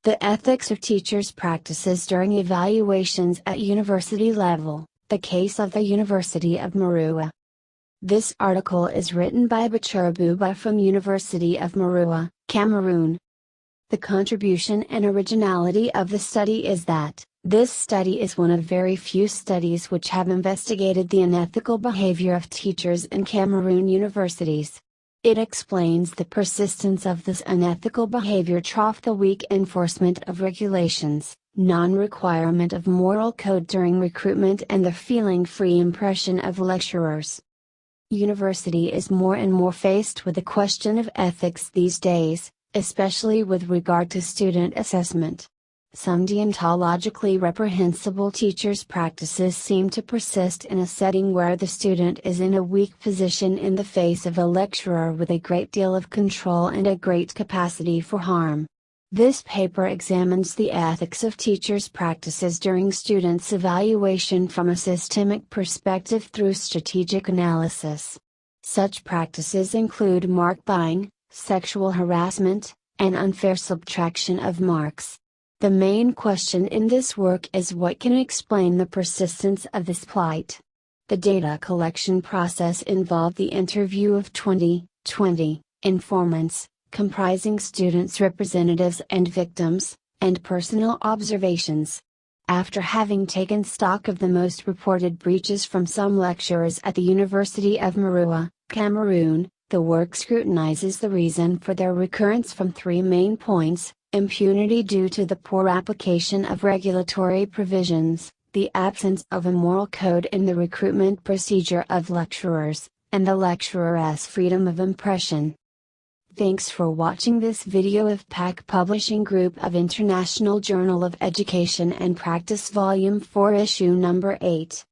The Ethics of Teachers' Practices During Evaluations at University Level, the Case of the University of Maroua. This article is written by Bachir Buba from University of Maroua, Cameroon. The contribution and originality of the study is that, this study is one of very few studies which have investigated the unethical behavior of teachers in Cameroon universities. It explains the persistence of this unethical behavior through the weak enforcement of regulations, non-requirement of moral code during recruitment and the feeling-free impression of lecturers. University is more and more faced with the question of ethics these days, especially with regard to student assessment. Some deontologically reprehensible teachers' practices seem to persist in a setting where the student is in a weak position in the face of a lecturer with a great deal of control and a great capacity for harm. This paper examines the ethics of teachers' practices during students' evaluation from a systemic perspective through strategic analysis. Such practices include mark buying, sexual harassment, and unfair subtraction of marks. The main question in this work is what can explain the persistence of this plight. The data collection process involved the interview of 20 informants, comprising students' representatives and victims, and personal observations. After having taken stock of the most reported breaches from some lecturers at the University of Maroua, Cameroon, the work scrutinizes the reason for their recurrence from three main points: impunity due to the poor application of regulatory provisions, the absence of a moral code in the recruitment procedure of lecturers, and the lecturer's freedom of impression. Thanks for watching this video of PAC Publishing Group of International Journal of Education and Practice Volume 4 Issue Number 8.